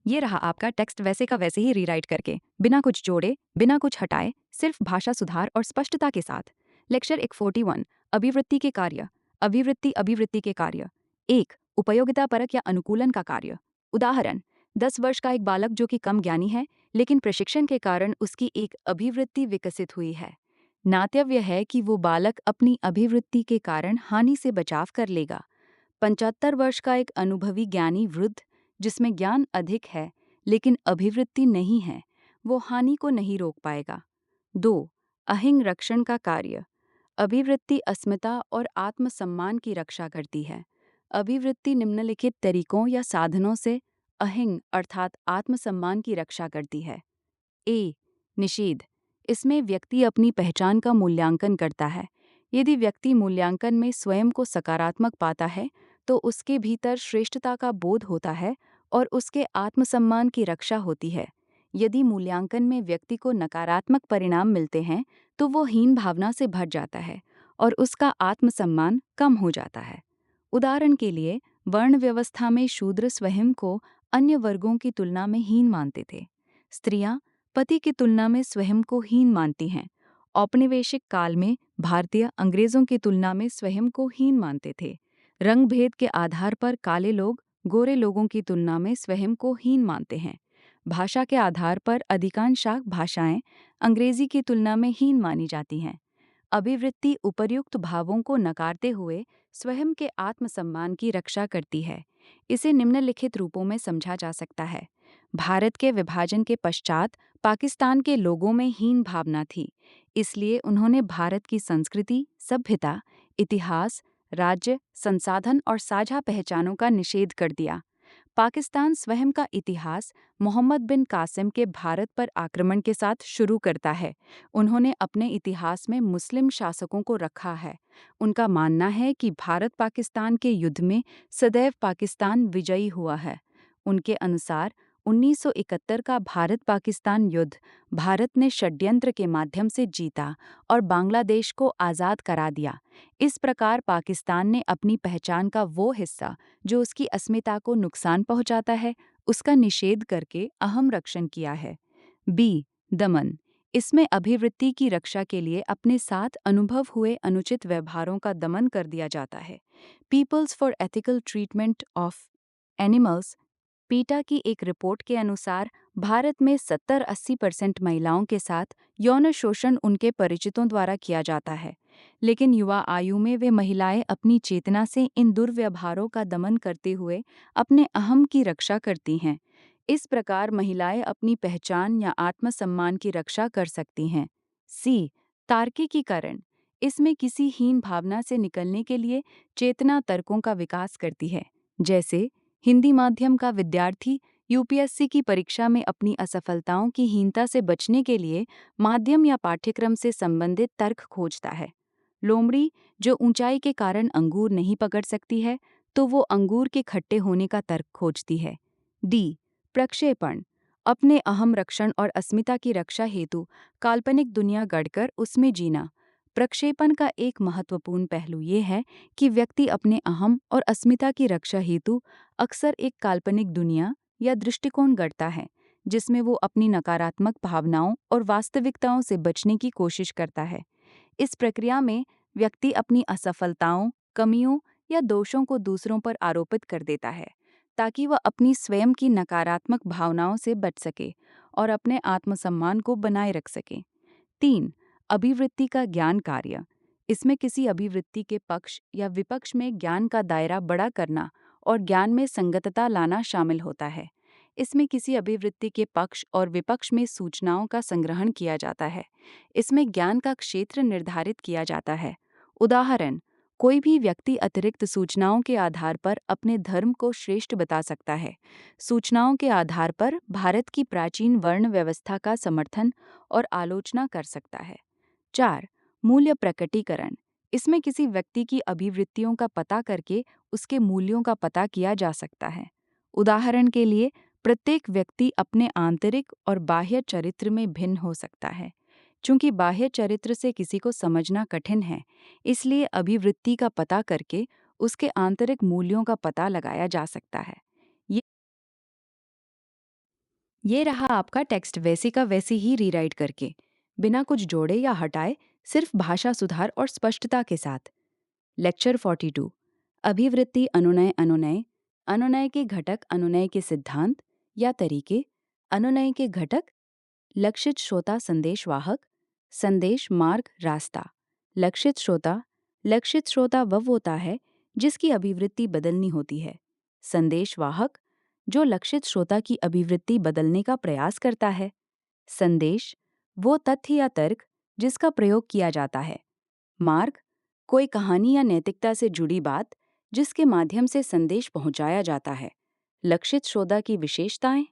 ये रहा आपका टेक्स्ट वैसे का वैसे ही रीराइट करके, बिना कुछ जोड़े, बिना कुछ हटाए, सिर्फ भाषा सुधार और स्पष्टता के साथ। लेक्चर 141 अभिवृत्ति के कार्य। अभिवृत्ति के कार्य। 1. उपयोगिता परक या अनुकूलन का कार्य। उदाहरण: 10 वर्ष का एक बालक जो कि कम ज्ञानी है, लेकिन प्रशिक्षण के कारण उसकी एक अभिवृत्ति विकसित हुई है। ज्ञातव्य है कि वो बालक अपनी अभिवृत्ति के कारण हानि से बचाव कर लेगा। 75 वर्ष का एक अनुभवी ज्ञानी वृद्ध, जिसमें ज्ञान अधिक है लेकिन अभिवृत्ति नहीं है, वो हानि को नहीं रोक पाएगा। 2. अहिंग रक्षण का कार्य। अभिवृत्ति अस्मिता और आत्मसम्मान की रक्षा करती है। अभिवृत्ति निम्नलिखित तरीकों या साधनों से अहिंग अर्थात आत्मसम्मान की रक्षा करती है। ए. निषेध। इसमें व्यक्ति अपनी पहचान का मूल्यांकन करता है। यदि व्यक्ति मूल्यांकन में स्वयं को सकारात्मक पाता है तो उसके भीतर श्रेष्ठता का बोध होता है और उसके आत्मसम्मान की रक्षा होती है। यदि मूल्यांकन में व्यक्ति को नकारात्मक परिणाम मिलते हैं तो वो हीन भावना से भर जाता है और उसका आत्मसम्मान कम हो जाता है। उदाहरण के लिए, वर्ण व्यवस्था में शूद्र स्वयं को अन्य वर्गों की तुलना में हीन मानते थे। स्त्रियां पति की तुलना में स्वयं को हीन मानती हैं। औपनिवेशिक काल में भारतीय अंग्रेजों की तुलना में स्वयं को हीन मानते थे। रंग भेद के आधार पर काले लोग गोरे लोगों की तुलना में स्वयं को हीन मानते हैं। भाषा के आधार पर अधिकांश भाषाएं अंग्रेजी की तुलना में हीन मानी जाती हैं। अभिवृत्ति उपर्युक्त भावों को नकारते हुए स्वयं के आत्मसम्मान की रक्षा करती है। इसे निम्नलिखित रूपों में समझा जा सकता है। भारत के विभाजन के पश्चात पाकिस्तान के लोगों में हीन भावना थी, इसलिए उन्होंने भारत की संस्कृति, सभ्यता, इतिहास, राज्य, संसाधन और साझा पहचानों का निषेध कर दिया। पाकिस्तान स्वयं का इतिहास मोहम्मद बिन कासिम के भारत पर आक्रमण के साथ शुरू करता है। उन्होंने अपने इतिहास में मुस्लिम शासकों को रखा है। उनका मानना है कि भारत पाकिस्तान के युद्ध में सदैव पाकिस्तान विजयी हुआ है। उनके अनुसार 1971 का भारत पाकिस्तान युद्ध भारत ने षड्यंत्र के माध्यम से जीता और बांग्लादेश को आज़ाद करा दिया। इस प्रकार पाकिस्तान ने अपनी पहचान का वो हिस्सा जो उसकी अस्मिता को नुकसान पहुंचाता है, उसका निषेध करके अहम रक्षण किया है। बी. दमन। इसमें अभिवृत्ति की रक्षा के लिए अपने साथ अनुभव हुए अनुचित व्यवहारों का दमन कर दिया जाता है। Peoples for ethical treatment of animals PETA की एक रिपोर्ट के अनुसार भारत में 70-80% महिलाओं के साथ यौन शोषण उनके परिचितों द्वारा किया जाता है, लेकिन युवा आयु में वे महिलाएं अपनी चेतना से इन दुर्व्यवहारों का दमन करते हुए अपने अहम की रक्षा करती हैं। इस प्रकार महिलाएं अपनी पहचान या आत्मसम्मान की रक्षा कर सकती हैं। सी. तार्किकीकरण। इसमें किसी हीन भावना से निकलने के लिए चेतना तर्कों का विकास करती है। जैसे, हिंदी माध्यम का विद्यार्थी यूपीएससी की परीक्षा में अपनी असफलताओं की हीनता से बचने के लिए माध्यम या पाठ्यक्रम से संबंधित तर्क खोजता है। लोमड़ी जो ऊंचाई के कारण अंगूर नहीं पकड़ सकती है, तो वो अंगूर के खट्टे होने का तर्क खोजती है। डी. प्रक्षेपण। अपने अहम रक्षण और अस्मिता की रक्षा हेतु काल्पनिक दुनिया गढ़कर उसमें जीना। प्रक्षेपण का एक महत्वपूर्ण पहलू ये है कि व्यक्ति अपने अहम और अस्मिता की रक्षा हेतु अक्सर एक काल्पनिक दुनिया या दृष्टिकोण गढ़ता है, जिसमें वो अपनी नकारात्मक भावनाओं और वास्तविकताओं से बचने की कोशिश करता है। इस प्रक्रिया में व्यक्ति अपनी असफलताओं, कमियों या दोषों को दूसरों पर आरोपित कर देता है, ताकि वह अपनी स्वयं की नकारात्मक भावनाओं से बच सके और अपने आत्मसम्मान को बनाए रख सके। 3. अभिवृत्ति का ज्ञान कार्य। इसमें किसी अभिवृत्ति के पक्ष या विपक्ष में ज्ञान का दायरा बड़ा करना और ज्ञान में संगतता लाना शामिल होता है। इसमें किसी अभिवृत्ति के पक्ष और विपक्ष में सूचनाओं का संग्रहण किया जाता है। इसमें ज्ञान का क्षेत्र निर्धारित किया जाता है। उदाहरण: कोई भी व्यक्ति अतिरिक्त सूचनाओं के आधार पर अपने धर्म को श्रेष्ठ बता सकता है। सूचनाओं के आधार पर भारत की प्राचीन वर्ण व्यवस्था का समर्थन और आलोचना कर सकता है। 4. मूल्य प्रकटीकरण। इसमें किसी व्यक्ति की अभिवृत्तियों का पता करके उसके मूल्यों का पता किया जा सकता है। उदाहरण के लिए, प्रत्येक व्यक्ति अपने आंतरिक और बाह्य चरित्र में भिन्न हो सकता है। चूंकि बाह्य चरित्र से किसी को समझना कठिन है, इसलिए अभिवृत्ति का पता करके उसके आंतरिक मूल्यों का पता लगाया जा सकता है। ये ये रहा आपका टेक्स्ट वैसे का वैसे ही रीराइट करके, बिना कुछ जोड़े या हटाए, सिर्फ भाषा सुधार और स्पष्टता के साथ। लेक्चर 42। अभिवृत्ति अनुनय अनुनय, अनुनय के घटक, अनुनय के सिद्धांत या तरीके, अनुनय के घटक, लक्षित श्रोता संदेशवाहक, संदेश मार्ग रास्ता। लक्षित श्रोता वह होता है जिसकी अभिवृत्ति बदलनी होती है। संदेशवाहक, जो लक्षित श्रोता की अभिवृत्ति बदलने का प्रयास करता है। संदेश, वो तथ्य या तर्क जिसका प्रयोग किया जाता है। मार्ग, कोई कहानी या नैतिकता से जुड़ी बात जिसके माध्यम से संदेश पहुंचाया जाता है। लक्षित श्रोता की विशेषताएं।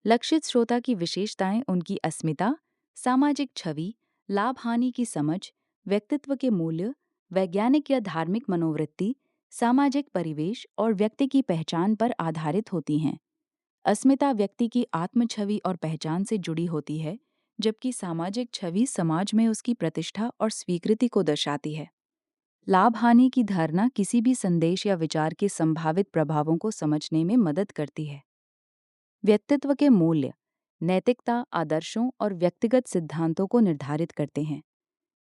लक्षित श्रोता की विशेषताएं उनकी अस्मिता, सामाजिक छवि, लाभ हानि की समझ, व्यक्तित्व के मूल्य, वैज्ञानिक या धार्मिक मनोवृत्ति, सामाजिक परिवेश और व्यक्ति की पहचान पर आधारित होती हैं। अस्मिता व्यक्ति की आत्म छवि और पहचान से जुड़ी होती है, जबकि सामाजिक छवि समाज में उसकी प्रतिष्ठा और स्वीकृति को दर्शाती है। लाभ हानि की धारणा किसी भी संदेश या विचार के संभावित प्रभावों को समझने में मदद करती है। व्यक्तित्व के मूल्य, नैतिकता, आदर्शों और व्यक्तिगत सिद्धांतों को निर्धारित करते हैं।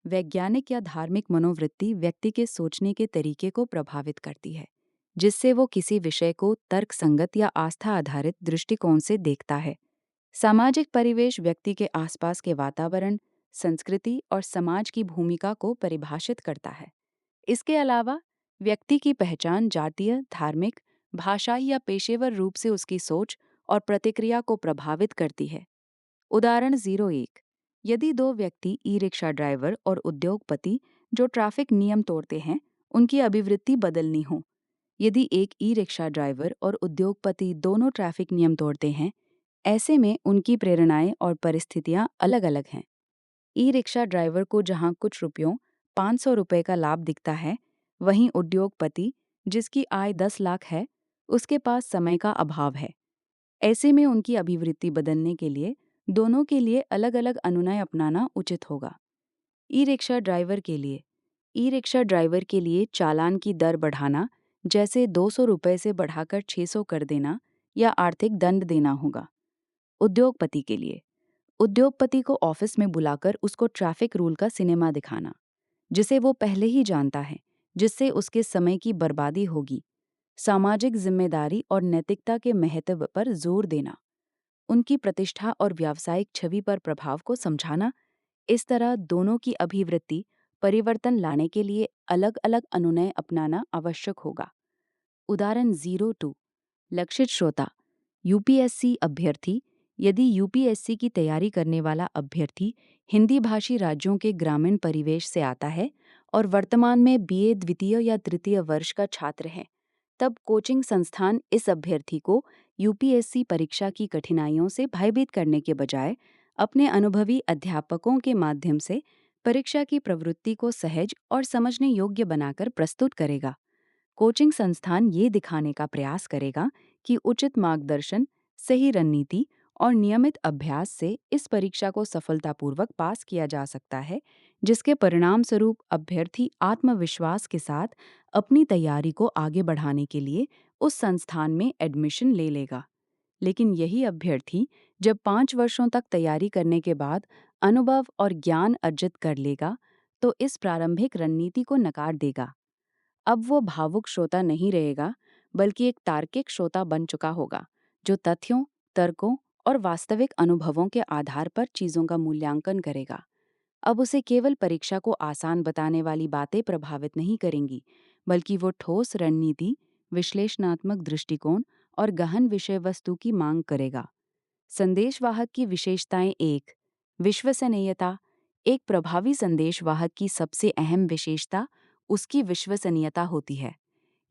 वैज्ञानिक या धार्मिक मनोवृत्ति व्यक्ति के सोचने के तरीके को प्रभावित करती है, जिससे वो किसी विषय को तर्कसंगत या आस्था आधारित दृष्टिकोण से देखता है। सामाजिक परिवेश व्यक्ति के आसपास के वातावरण, संस्कृति और समाज की भूमिका को परिभाषित करता है। इसके अलावा व्यक्ति की पहचान जातीय, धार्मिक, भाषाई या पेशेवर रूप से उसकी सोच और प्रतिक्रिया को प्रभावित करती है। उदाहरण 01। यदि दो व्यक्ति, ई रिक्शा ड्राइवर और उद्योगपति, जो ट्रैफिक नियम तोड़ते हैं, उनकी अभिवृत्ति बदलनी हो। यदि एक ई रिक्शा ड्राइवर और उद्योगपति दोनों ट्रैफिक नियम तोड़ते हैं, ऐसे में उनकी प्रेरणाएं और परिस्थितियां अलग-अलग हैं। ई रिक्शा ड्राइवर को जहां कुछ रुपयों, 500 रुपये का लाभ दिखता है, वहीं उद्योगपति, जिसकी आय 10 लाख है, उसके पास समय का अभाव है। ऐसे में उनकी अभिवृत्ति बदलने के लिए दोनों के लिए अलग-अलग अनुनय अपनाना उचित होगा। ई रिक्शा ड्राइवर के लिए चालान की दर बढ़ाना, जैसे 200 रुपये से बढ़ाकर 600 कर देना, या आर्थिक दंड देना होगा। उद्योगपति के लिए उद्योगपति को ऑफिस में बुलाकर उसको ट्रैफिक रूल का सिनेमा दिखाना, जिसे वो पहले ही जानता है, जिससे उसके समय की बर्बादी होगी। सामाजिक जिम्मेदारी और नैतिकता के महत्व पर जोर देना, उनकी प्रतिष्ठा और व्यावसायिक छवि पर प्रभाव को समझाना। इस तरह दोनों की अभिवृत्ति परिवर्तन लाने के लिए अलग-अलग अनुनय अपनाना आवश्यक होगा। उदाहरण 02। लक्षित श्रोता, यूपीएससी अभ्यर्थी। यदि यूपीएससी की तैयारी करने वाला अभ्यर्थी हिंदी भाषी राज्यों के ग्रामीण परिवेश से आता है और वर्तमान में बीए द्वितीय या तृतीय वर्ष का छात्र है, तब कोचिंग संस्थान इस अभ्यर्थी को यूपीएससी परीक्षा की कठिनाइयों से भयभीत करने के बजाय अपने अनुभवी अध्यापकों के माध्यम से परीक्षा की प्रवृत्ति को सहज और समझने योग्य बनाकर प्रस्तुत करेगा। कोचिंग संस्थान ये दिखाने का प्रयास करेगा कि उचित मार्गदर्शन, सही रणनीति और नियमित अभ्यास से इस परीक्षा को सफलतापूर्वक पास किया जा सकता है, जिसके परिणाम स्वरूप अभ्यर्थी आत्मविश्वास के साथ अपनी तैयारी को आगे बढ़ाने के लिए उस संस्थान में एडमिशन ले लेगा। लेकिन यही अभ्यर्थी जब 5 वर्षों तक तैयारी करने के बाद अनुभव और ज्ञान अर्जित कर लेगा, तो इस प्रारंभिक रणनीति को नकार देगा। अब वो भावुक श्रोता नहीं रहेगा, बल्कि एक तार्किक श्रोता बन चुका होगा, जो तथ्यों, तर्कों और वास्तविक अनुभवों के आधार पर चीजों का मूल्यांकन करेगा। अब उसे केवल परीक्षा को आसान बताने वाली बातें प्रभावित नहीं करेंगी, बल्कि वो ठोस रणनीति, विश्लेषणात्मक दृष्टिकोण और गहन विषय वस्तु की मांग करेगा। संदेशवाहक की विशेषताएं। 1। विश्वसनीयता। एक प्रभावी संदेशवाहक की सबसे अहम विशेषता उसकी विश्वसनीयता होती है।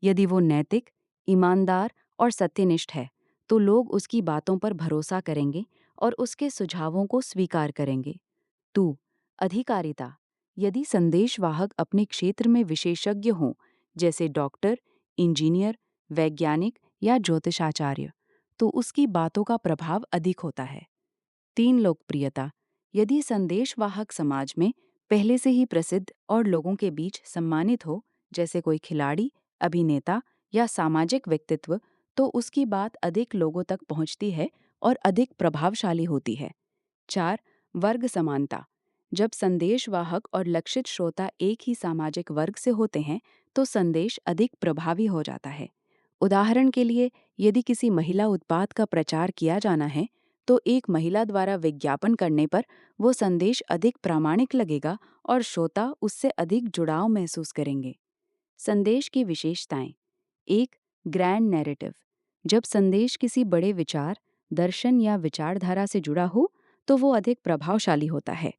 यदि वो नैतिक, ईमानदार और सत्यनिष्ठ है, तो लोग उसकी बातों पर भरोसा करेंगे और उसके सुझावों को स्वीकार करेंगे। 2। अधिकारिता। यदि संदेशवाहक अपने क्षेत्र में विशेषज्ञ हों, जैसे डॉक्टर, इंजीनियर, वैज्ञानिक या ज्योतिषाचार्य, तो उसकी बातों का प्रभाव अधिक होता है। 3। लोकप्रियता। यदि संदेशवाहक समाज में पहले से ही प्रसिद्ध और लोगों के बीच सम्मानित हो, जैसे कोई खिलाड़ी, अभिनेता या सामाजिक व्यक्तित्व, तो उसकी बात अधिक लोगों तक पहुंचती है और अधिक प्रभावशाली होती है। 4. वर्ग समानता। जब संदेशवाहक और लक्षित श्रोता एक ही सामाजिक वर्ग से होते हैं तो संदेश अधिक प्रभावी हो जाता है। उदाहरण के लिए, यदि किसी महिला उत्पाद का प्रचार किया जाना है तो एक महिला द्वारा विज्ञापन करने पर वो संदेश अधिक प्रामाणिक लगेगा और श्रोता उससे अधिक जुड़ाव महसूस करेंगे। संदेश की विशेषताएं। 1. Grand narrative. जब संदेश किसी बड़े विचार, दर्शन या विचारधारा से जुड़ा हो तो वो अधिक प्रभावशाली होता है।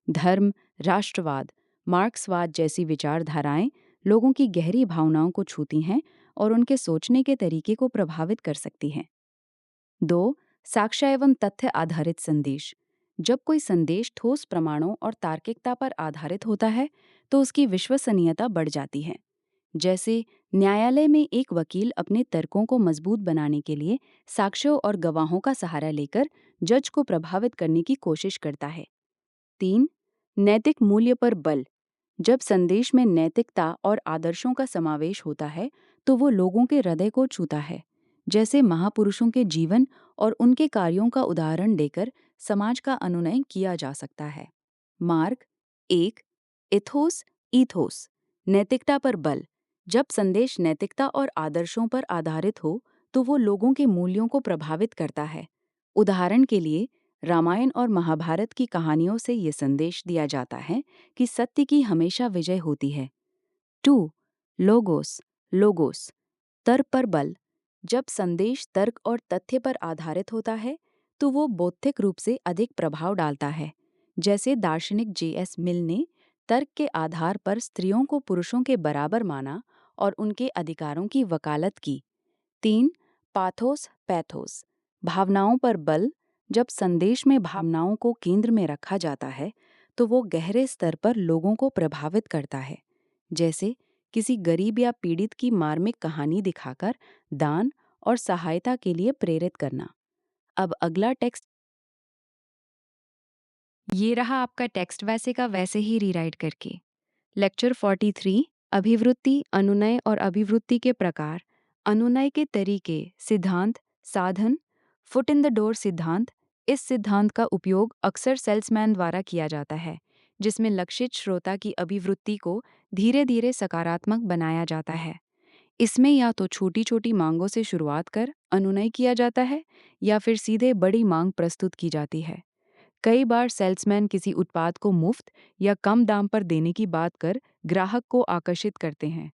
धर्म, राष्ट्रवाद, मार्क्सवाद जैसी विचारधाराएं लोगों की गहरी भावनाओं को छूती हैं और उनके सोचने के तरीके को प्रभावित कर सकती हैं। 2. साक्ष्य एवं तथ्य आधारित संदेश। जब कोई संदेश ठोस प्रमाणों और तार्किकता पर आधारित होता है तो उसकी विश्वसनीयता बढ़ जाती है। जैसे न्यायालय में एक वकील अपने तर्कों को मजबूत बनाने के लिए साक्ष्यों और गवाहों का सहारा लेकर जज को प्रभावित करने की कोशिश करता है। 3. नैतिक मूल्य पर बल। जब संदेश में नैतिकता और आदर्शों का समावेश होता है तो वो लोगों के हृदय को छूता है। जैसे महापुरुषों के जीवन और उनके कार्यों का उदाहरण देकर समाज का अनुनय किया जा सकता है। मार्ग 1. Ethos ethos. नैतिकता पर बल। जब संदेश नैतिकता और आदर्शों पर आधारित हो तो वो लोगों के मूल्यों को प्रभावित करता है। उदाहरण के लिए, रामायण और महाभारत की कहानियों से ये संदेश दिया जाता है कि सत्य की हमेशा विजय होती है। 2. Logos logos. तर्क पर बल। जब संदेश तर्क और तथ्य पर आधारित होता है तो वो बौद्धिक रूप से अधिक प्रभाव डालता है। जैसे दार्शनिक J.S. मिल ने तर्क के आधार पर स्त्रियों को पुरुषों के बराबर माना और उनके अधिकारों की वकालत की। 3. Pathos pathos. भावनाओं पर बल। जब संदेश में भावनाओं को केंद्र में रखा जाता है तो वो गहरे स्तर पर लोगों को प्रभावित करता है। जैसे किसी गरीब या पीड़ित की मार्मिक कहानी दिखाकर दान और सहायता के लिए प्रेरित करना। अब अगला टेक्स्ट। ये रहा आपका टेक्स्ट वैसे का वैसे ही रीराइट करके। लेक्चर 43, अभिवृत्ति, अनुनय और अभिवृत्ति के प्रकार, अनुनय के तरीके, सिद्धांत, साधन। फुट इन द डोर सिद्धांत। इस सिद्धांत का उपयोग अक्सर सेल्समैन द्वारा किया जाता है, जिसमें लक्षित श्रोता की अभिवृत्ति को धीरे धीरे सकारात्मक बनाया जाता है। इसमें या तो छोटी छोटी मांगों से शुरुआत कर अनुनय किया जाता है या फिर सीधे बड़ी मांग प्रस्तुत की जाती है। कई बार सेल्समैन किसी उत्पाद को मुफ्त या कम दाम पर देने की बात कर ग्राहक को आकर्षित करते हैं।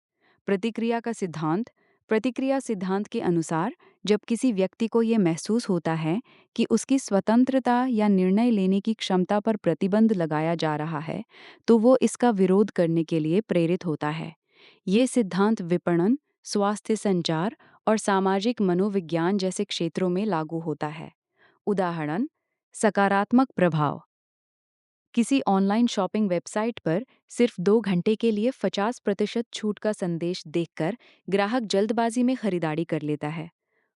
प्रतिक्रिया का सिद्धांत। प्रतिक्रिया सिद्धांत के अनुसार जब किसी व्यक्ति को ये महसूस होता है कि उसकी स्वतंत्रता या निर्णय लेने की क्षमता पर प्रतिबंध लगाया जा रहा है तो वो इसका विरोध करने के लिए प्रेरित होता है। ये सिद्धांत विपणन, स्वास्थ्य संचार और सामाजिक मनोविज्ञान जैसे क्षेत्रों में लागू होता है। उदाहरण, सकारात्मक प्रभाव। किसी ऑनलाइन शॉपिंग वेबसाइट पर सिर्फ 2 घंटे के लिए 50% छूट का संदेश देखकर ग्राहक जल्दबाजी में खरीदारी कर लेता है।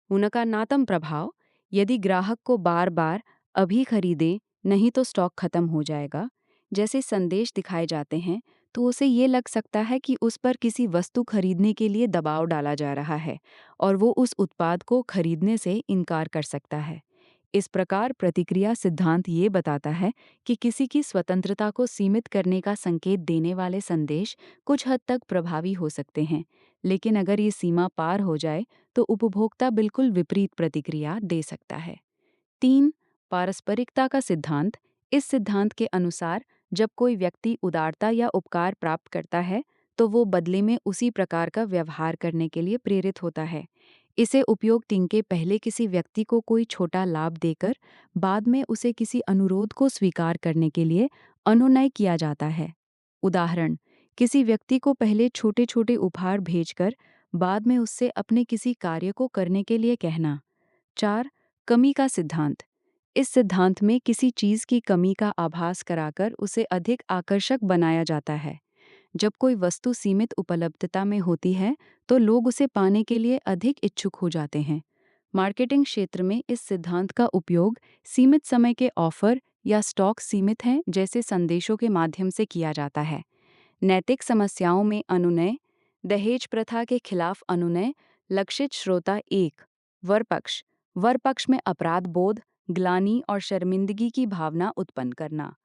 नकारात्मक प्रभाव। यदि ग्राहक को बार बार अभी खरीदें नहीं तो स्टॉक खत्म हो जाएगा जैसे संदेश दिखाए जाते हैं तो उसे ये लग सकता है कि उस पर किसी वस्तु खरीदने के लिए दबाव डाला जा रहा है और वो उस उत्पाद को खरीदने से इनकार कर सकता है। इस प्रकार प्रतिक्रिया सिद्धांत ये बताता है कि किसी की स्वतंत्रता को सीमित करने का संकेत देने वाले संदेश कुछ हद तक प्रभावी हो सकते हैं, लेकिन अगर ये सीमा पार हो जाए तो उपभोक्ता बिल्कुल विपरीत प्रतिक्रिया दे सकता है। 3. पारस्परिकता का सिद्धांत। इस सिद्धांत के अनुसार जब कोई व्यक्ति उदारता या उपकार प्राप्त करता है तो वो बदले में उसी प्रकार का व्यवहार करने के लिए प्रेरित होता है। इसे उपयोग तिनके पहले किसी व्यक्ति को कोई छोटा लाभ देकर बाद में उसे किसी अनुरोध को स्वीकार करने के लिए अनुनय किया जाता है। उदाहरण, किसी व्यक्ति को पहले छोटे छोटे उपहार भेजकर बाद में उससे अपने किसी कार्य को करने के लिए कहना। 4. कमी का सिद्धांत। इस सिद्धांत में किसी चीज की कमी का आभास कराकर उसे अधिक आकर्षक बनाया जाता है। जब कोई वस्तु सीमित उपलब्धता में होती है तो लोग उसे पाने के लिए अधिक इच्छुक हो जाते हैं। मार्केटिंग क्षेत्र में इस सिद्धांत का उपयोग सीमित समय के ऑफर या स्टॉक सीमित हैं जैसे संदेशों के माध्यम से किया जाता है। नैतिक समस्याओं में अनुनय। दहेज प्रथा के खिलाफ अनुनय। लक्षित श्रोता 1, वर पक्ष, वर पक्ष में अपराध बोध, ग्लानि और शर्मिंदगी की भावना उत्पन्न करना।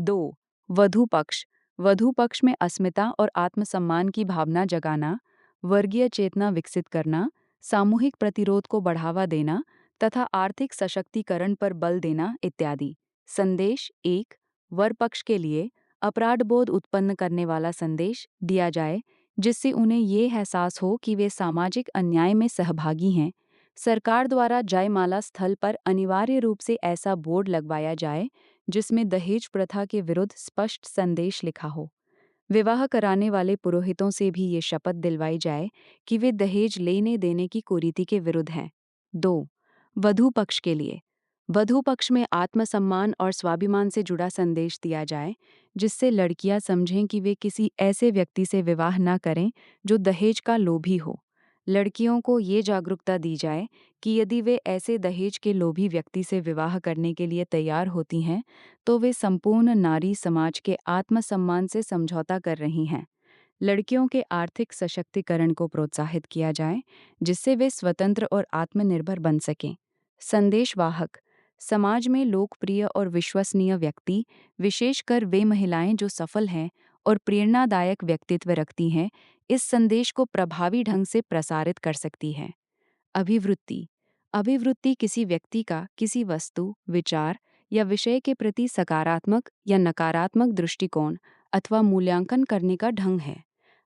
2. वधू पक्ष। वधू पक्ष में अस्मिता और आत्मसम्मान की भावना जगाना, वर्गीय चेतना विकसित करना, सामूहिक प्रतिरोध को बढ़ावा देना तथा आर्थिक सशक्तिकरण पर बल देना इत्यादि। संदेश 1. वर पक्ष के लिए अपराध बोध उत्पन्न करने वाला संदेश दिया जाए, जिससे उन्हें ये एहसास हो कि वे सामाजिक अन्याय में सहभागी हैं। सरकार द्वारा जयमाला स्थल पर अनिवार्य रूप से ऐसा बोर्ड लगवाया जाए जिसमें दहेज प्रथा के विरुद्ध स्पष्ट संदेश लिखा हो। विवाह कराने वाले पुरोहितों से भी ये शपथ दिलवाई जाए कि वे दहेज लेने देने की कुरीति के विरुद्ध हैं। 2. वधू पक्ष के लिए वधू पक्ष में आत्मसम्मान और स्वाभिमान से जुड़ा संदेश दिया जाए, जिससे लड़कियां समझें कि वे किसी ऐसे व्यक्ति से विवाह न करें जो दहेज का लोभी हो। लड़कियों को ये जागरूकता दी जाए कि यदि वे ऐसे दहेज के लोभी व्यक्ति से विवाह करने के लिए तैयार होती हैं, तो वे संपूर्ण नारी समाज के आत्मसम्मान से समझौता कर रही हैं। लड़कियों के आर्थिक सशक्तिकरण को प्रोत्साहित किया जाए, जिससे वे स्वतंत्र और आत्मनिर्भर बन सकें। संदेशवाहक समाज में लोकप्रिय और विश्वसनीय व्यक्ति, विशेषकर वे महिलाएं जो सफल हैं और प्रेरणादायक व्यक्तित्व रखती हैं, इस संदेश को प्रभावी ढंग से प्रसारित कर सकती हैं। अभिवृत्ति अभिवृत्ति किसी व्यक्ति का किसी वस्तु, विचार या विषय के प्रति सकारात्मक या नकारात्मक दृष्टिकोण अथवा मूल्यांकन करने का ढंग है।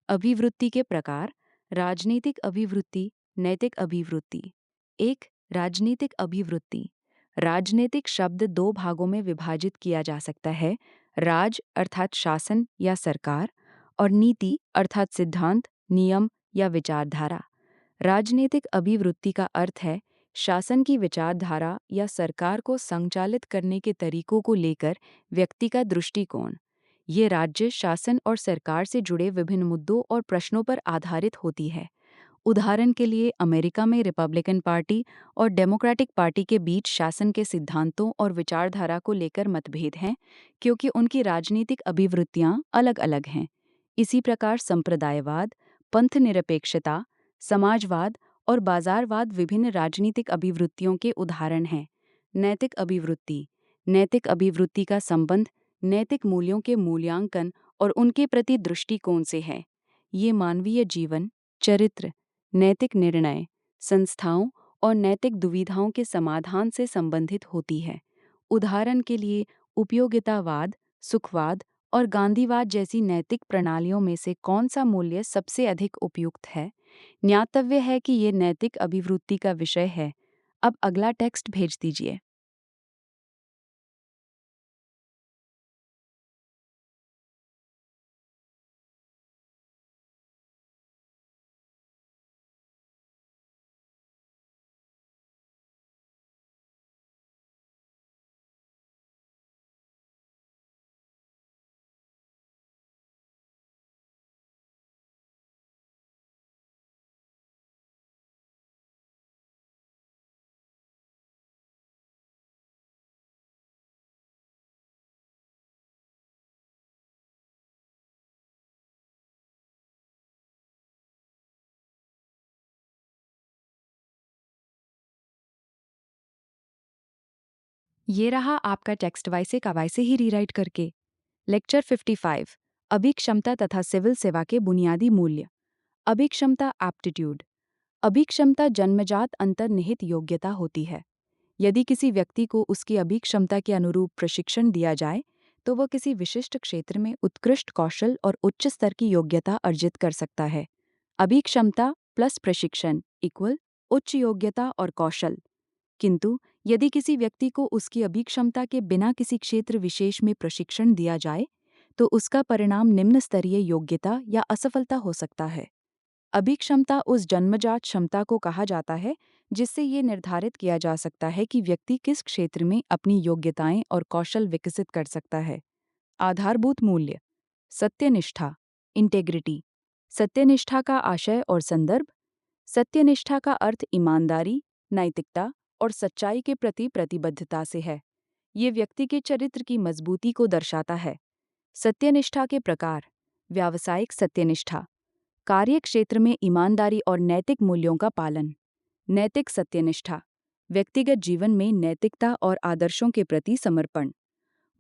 अभिवृत्ति के प्रकार: राजनीतिक अभिवृत्ति, नैतिक अभिवृत्ति। 1. राजनीतिक अभिवृत्ति। राजनीतिक शब्द दो भागों में विभाजित किया जा सकता है: राज अर्थात शासन या सरकार, और नीति अर्थात सिद्धांत, नियम या विचारधारा। राजनीतिक अभिवृत्ति का अर्थ है शासन की विचारधारा या सरकार को संचालित करने के तरीकों को लेकर व्यक्ति का दृष्टिकोण। ये राज्य, शासन और सरकार से जुड़े विभिन्न मुद्दों और प्रश्नों पर आधारित होती है। उदाहरण के लिए, अमेरिका में रिपब्लिकन पार्टी और डेमोक्रेटिक पार्टी के बीच शासन के सिद्धांतों और विचारधारा को लेकर मतभेद हैं, क्योंकि उनकी राजनीतिक अभिवृत्तियां अलग-अलग हैं। इसी प्रकार संप्रदायवाद, पंथनिरपेक्षता, समाजवाद और बाजारवाद विभिन्न राजनीतिक अभिवृत्तियों के उदाहरण हैं। नैतिक अभिवृत्ति। नैतिक अभिवृत्ति का संबंध नैतिक मूल्यों के मूल्यांकन और उनके प्रति दृष्टिकोण से है। ये मानवीय जीवन, चरित्र, नैतिक निर्णय, संस्थाओं और नैतिक दुविधाओं के समाधान से संबंधित होती है। उदाहरण के लिए, उपयोगितावाद, सुखवाद और गांधीवाद जैसी नैतिक प्रणालियों में से कौन सा मूल्य सबसे अधिक उपयुक्त है? ज्ञातव्य है कि ये नैतिक अभिवृत्ति का विषय है। अब अगला टेक्स्ट भेज दीजिए। ये रहा आपका टेक्स्ट वैसे का वैसे ही रीराइट करके। लेक्चर 55, अभिक्षमता तथा सिविल सेवा के बुनियादी मूल्य। अभिक्षमता एप्टीट्यूड। अभिक्षमता जन्मजात अंतर्निहित योग्यता होती है। यदि किसी व्यक्ति को उसकी अभिक्षमता के अनुरूप प्रशिक्षण दिया जाए, तो वह किसी विशिष्ट क्षेत्र में उत्कृष्ट कौशल और उच्च स्तर की योग्यता अर्जित कर सकता है। अभिक्षमता प्लस प्रशिक्षण इक्वल उच्च योग्यता और कौशल। किंतु यदि किसी व्यक्ति को उसकी अभिक्षमता के बिना किसी क्षेत्र विशेष में प्रशिक्षण दिया जाए, तो उसका परिणाम निम्न स्तरीय योग्यता या असफलता हो सकता है। अभिक्षमता उस जन्मजात क्षमता को कहा जाता है जिससे ये निर्धारित किया जा सकता है कि व्यक्ति किस क्षेत्र में अपनी योग्यताएं और कौशल विकसित कर सकता है। आधारभूत मूल्य। सत्यनिष्ठा, इंटेग्रिटी। सत्यनिष्ठा का आशय और संदर्भ। सत्यनिष्ठा का अर्थ ईमानदारी, नैतिकता और सच्चाई के प्रति प्रतिबद्धता से है। ये व्यक्ति के चरित्र की मजबूती को दर्शाता है। सत्यनिष्ठा के प्रकार। व्यावसायिक सत्यनिष्ठा, कार्य क्षेत्र में ईमानदारी और नैतिक मूल्यों का पालन। नैतिक सत्यनिष्ठा, व्यक्तिगत जीवन में नैतिकता और आदर्शों के प्रति समर्पण।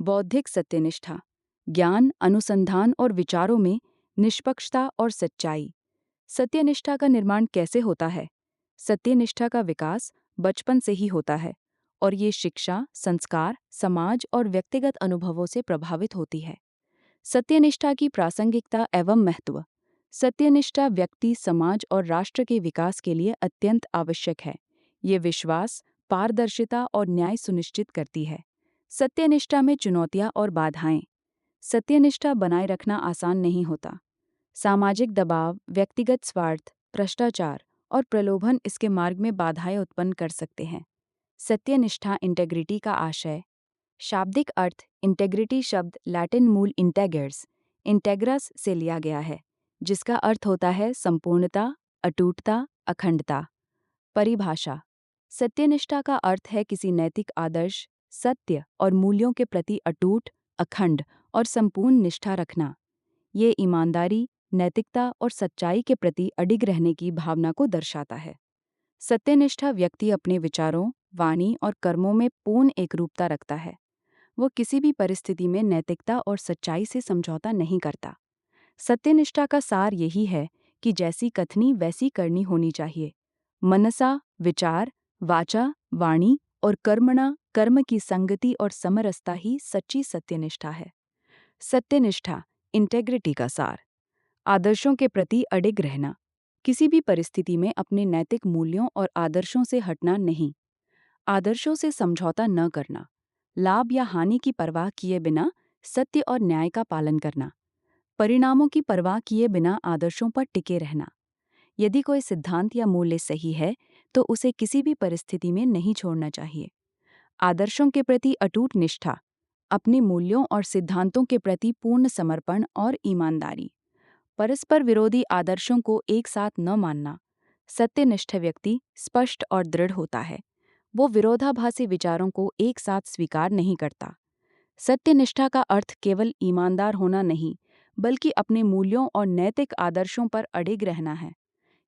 बौद्धिक सत्यनिष्ठा, ज्ञान, अनुसंधान और विचारों में निष्पक्षता और सच्चाई। सत्यनिष्ठा का निर्माण कैसे होता है? सत्यनिष्ठा का विकास बचपन से ही होता है और ये शिक्षा, संस्कार, समाज और व्यक्तिगत अनुभवों से प्रभावित होती है। सत्यनिष्ठा की प्रासंगिकता एवं महत्व। सत्यनिष्ठा व्यक्ति, समाज और राष्ट्र के विकास के लिए अत्यंत आवश्यक है। ये विश्वास, पारदर्शिता और न्याय सुनिश्चित करती है। सत्यनिष्ठा में चुनौतियां और बाधाएं। सत्यनिष्ठा बनाए रखना आसान नहीं होता। सामाजिक दबाव, व्यक्तिगत स्वार्थ, भ्रष्टाचार और प्रलोभन इसके मार्ग में बाधाएं उत्पन्न कर सकते हैं। सत्यनिष्ठा इंटेग्रिटी का आशय। शाब्दिक अर्थ। इंटेग्रिटी शब्द लैटिन मूल इंटेगर्स, इंटेग्रस से लिया गया है, जिसका अर्थ होता है संपूर्णता, अटूटता, अखंडता। परिभाषा। सत्यनिष्ठा का अर्थ है किसी नैतिक आदर्श, सत्य और मूल्यों के प्रति अटूट, अखंड और संपूर्ण निष्ठा रखना। ये ईमानदारी, नैतिकता और सच्चाई के प्रति अडिग रहने की भावना को दर्शाता है। सत्यनिष्ठा व्यक्ति अपने विचारों, वाणी और कर्मों में पूर्ण एकरूपता रखता है। वो किसी भी परिस्थिति में नैतिकता और सच्चाई से समझौता नहीं करता। सत्यनिष्ठा का सार यही है कि जैसी कथनी वैसी करनी होनी चाहिए। मनसा, विचार, वाचा, वाणी और कर्मणा, कर्म की संगति और समरसता ही सच्ची सत्यनिष्ठा है। सत्यनिष्ठा, इंटेग्रिटी का सार। आदर्शों के प्रति अडिग रहना। किसी भी परिस्थिति में अपने नैतिक मूल्यों और आदर्शों से हटना नहीं। आदर्शों से समझौता न करना। लाभ या हानि की परवाह किए बिना सत्य और न्याय का पालन करना। परिणामों की परवाह किए बिना आदर्शों पर टिके रहना। यदि कोई सिद्धांत या मूल्य सही है तो उसे किसी भी परिस्थिति में नहीं छोड़ना चाहिए। आदर्शों के प्रति अटूट निष्ठा। अपने मूल्यों और सिद्धांतों के प्रति पूर्ण समर्पण और ईमानदारी। परस्पर विरोधी आदर्शों को एक साथ न मानना। सत्यनिष्ठ व्यक्ति स्पष्ट और दृढ़ होता है। वो विरोधाभासी विचारों को एक साथ स्वीकार नहीं करता। सत्यनिष्ठा का अर्थ केवल ईमानदार होना नहीं, बल्कि अपने मूल्यों और नैतिक आदर्शों पर अडिग रहना है,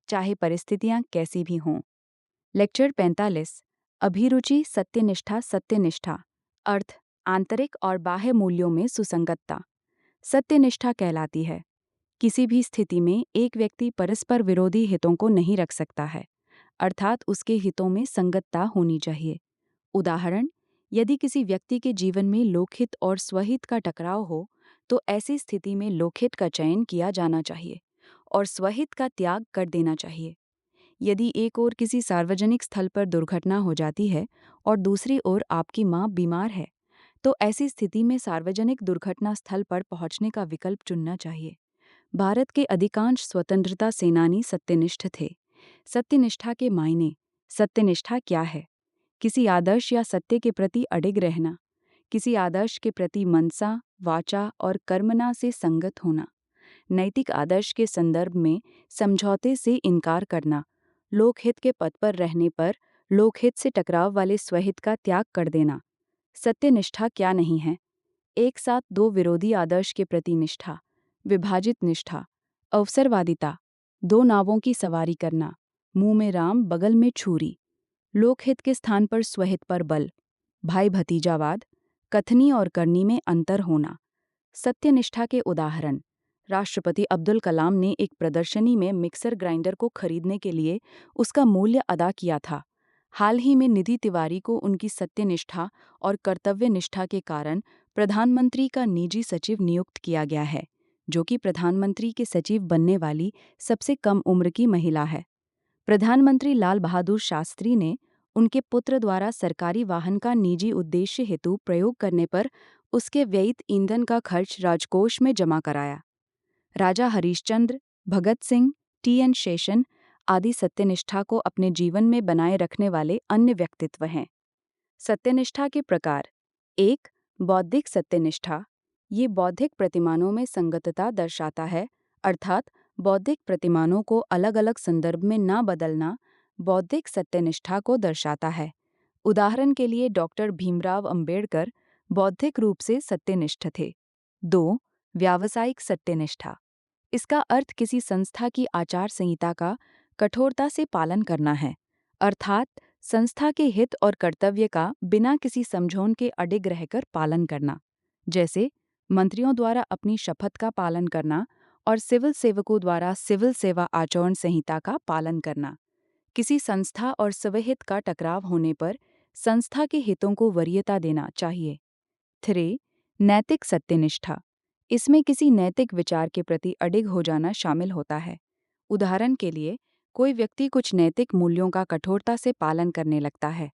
चाहे परिस्थितियां कैसी भी हों। लेक्चर 45। अभिरुचि, सत्यनिष्ठा, सत्यनिष्ठा। अर्थ। आंतरिक और बाह्य मूल्यों में सुसंगतता सत्यनिष्ठा कहलाती है। किसी भी स्थिति में एक व्यक्ति परस्पर विरोधी हितों को नहीं रख सकता है, अर्थात उसके हितों में संगतता होनी चाहिए। उदाहरण, यदि किसी व्यक्ति के जीवन में लोकहित और स्वहित का टकराव हो, तो ऐसी स्थिति में लोकहित का चयन किया जाना चाहिए और स्वहित का त्याग कर देना चाहिए। यदि एक ओर किसी सार्वजनिक स्थल पर दुर्घटना हो जाती है और दूसरी ओर आपकी माँ बीमार है, तो ऐसी स्थिति में सार्वजनिक दुर्घटना स्थल पर पहुंचने का विकल्प चुनना चाहिए। भारत के अधिकांश स्वतंत्रता सेनानी सत्यनिष्ठ थे। सत्यनिष्ठा के मायने। सत्यनिष्ठा क्या है? किसी आदर्श या सत्य के प्रति अडिग रहना। किसी आदर्श के प्रति मनसा, वाचा और कर्मणा से संगत होना। नैतिक आदर्श के संदर्भ में समझौते से इनकार करना। लोकहित के पद पर रहने पर लोकहित से टकराव वाले स्वहित का त्याग कर देना। सत्यनिष्ठा क्या नहीं है? एक साथ दो विरोधी आदर्श के प्रति निष्ठा। विभाजित निष्ठा। अवसरवादिता। दो नावों की सवारी करना। मुंह में राम, बगल में छुरी। लोकहित के स्थान पर स्वहित पर बल। भाई भतीजावाद। कथनी और करनी में अंतर होना। सत्यनिष्ठा के उदाहरण। राष्ट्रपति अब्दुल कलाम ने एक प्रदर्शनी में मिक्सर ग्राइंडर को खरीदने के लिए उसका मूल्य अदा किया था। हाल ही में निधि तिवारी को उनकी सत्यनिष्ठा और कर्तव्यनिष्ठा के कारण प्रधानमंत्री का निजी सचिव नियुक्त किया गया है, जो कि प्रधानमंत्री के सचिव बनने वाली सबसे कम उम्र की महिला है। प्रधानमंत्री लाल बहादुर शास्त्री ने उनके पुत्र द्वारा सरकारी वाहन का निजी उद्देश्य हेतु प्रयोग करने पर उसके व्ययित ईंधन का खर्च राजकोष में जमा कराया। राजा हरीशचंद्र, भगत सिंह, टी.एन. शेषन आदि सत्यनिष्ठा को अपने जीवन में बनाए रखने वाले अन्य व्यक्तित्व हैं। सत्यनिष्ठा के प्रकार। 1. बौद्धिक सत्यनिष्ठा। ये बौद्धिक प्रतिमानों में संगतता दर्शाता है, अर्थात बौद्धिक प्रतिमानों को अलग अलग संदर्भ में न बदलना बौद्धिक सत्यनिष्ठा को दर्शाता है। उदाहरण के लिए डॉक्टर भीमराव अंबेडकर बौद्धिक रूप से सत्यनिष्ठ थे। 2. व्यावसायिक सत्यनिष्ठा। इसका अर्थ किसी संस्था की आचार संहिता का कठोरता से पालन करना है, अर्थात संस्था के हित और कर्तव्य का बिना किसी समझौन के अडिग रहकर पालन करना, जैसे मंत्रियों द्वारा अपनी शपथ का पालन करना और सिविल सेवकों द्वारा सिविल सेवा आचरण संहिता का पालन करना। किसी संस्था और स्वहित का टकराव होने पर संस्था के हितों को वरीयता देना चाहिए। 3. नैतिक सत्यनिष्ठा। इसमें किसी नैतिक विचार के प्रति अडिग हो जाना शामिल होता है। उदाहरण के लिए, कोई व्यक्ति कुछ नैतिक मूल्यों का कठोरता से पालन करने लगता है।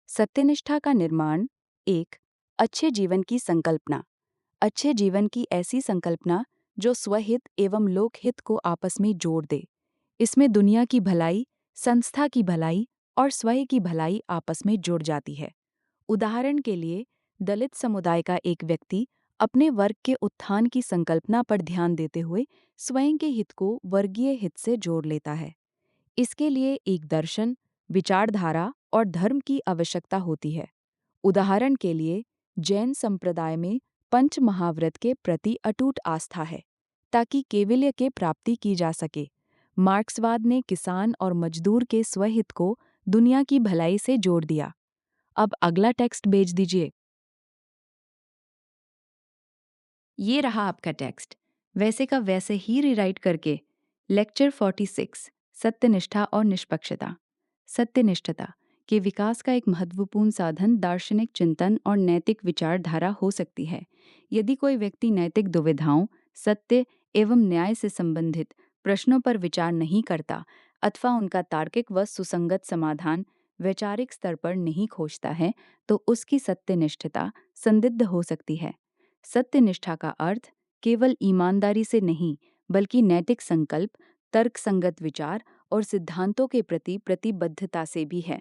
सत्यनिष्ठा का निर्माण। 1. अच्छे जीवन की संकल्पना। अच्छे जीवन की ऐसी संकल्पना जो स्वहित एवं लोकहित को आपस में जोड़ दे। इसमें दुनिया की भलाई, संस्था की भलाई और स्वयं की भलाई आपस में जुड़ जाती है। उदाहरण के लिए, दलित समुदाय का एक व्यक्ति अपने वर्ग के उत्थान की संकल्पना पर ध्यान देते हुए स्वयं के हित को वर्गीय हित से जोड़ लेता है। इसके लिए एक दर्शन, विचारधारा और धर्म की आवश्यकता होती है। उदाहरण के लिए, जैन संप्रदाय में पंच महाव्रत के प्रति अटूट आस्था है ताकि कैवल्य के प्राप्ति की जा सके। मार्क्सवाद ने किसान और मजदूर के स्वहित को दुनिया की भलाई से जोड़ दिया। अब अगला टेक्स्ट भेज दीजिए। ये रहा आपका टेक्स्ट, वैसे का वैसे ही रीराइट करके। लेक्चर 46, सत्यनिष्ठा और निष्पक्षता। सत्यनिष्ठता के विकास का एक महत्वपूर्ण साधन दार्शनिक चिंतन और नैतिक विचारधारा हो सकती है। यदि कोई व्यक्ति नैतिक दुविधाओं, सत्य एवं न्याय से संबंधित प्रश्नों पर विचार नहीं करता अथवा उनका तार्किक व सुसंगत समाधान वैचारिक स्तर पर नहीं खोजता है, तो उसकी सत्यनिष्ठता संदिग्ध हो सकती है। सत्यनिष्ठा का अर्थ केवल ईमानदारी से नहीं, बल्कि नैतिक संकल्प, तर्कसंगत विचार और सिद्धांतों के प्रति प्रतिबद्धता से भी है।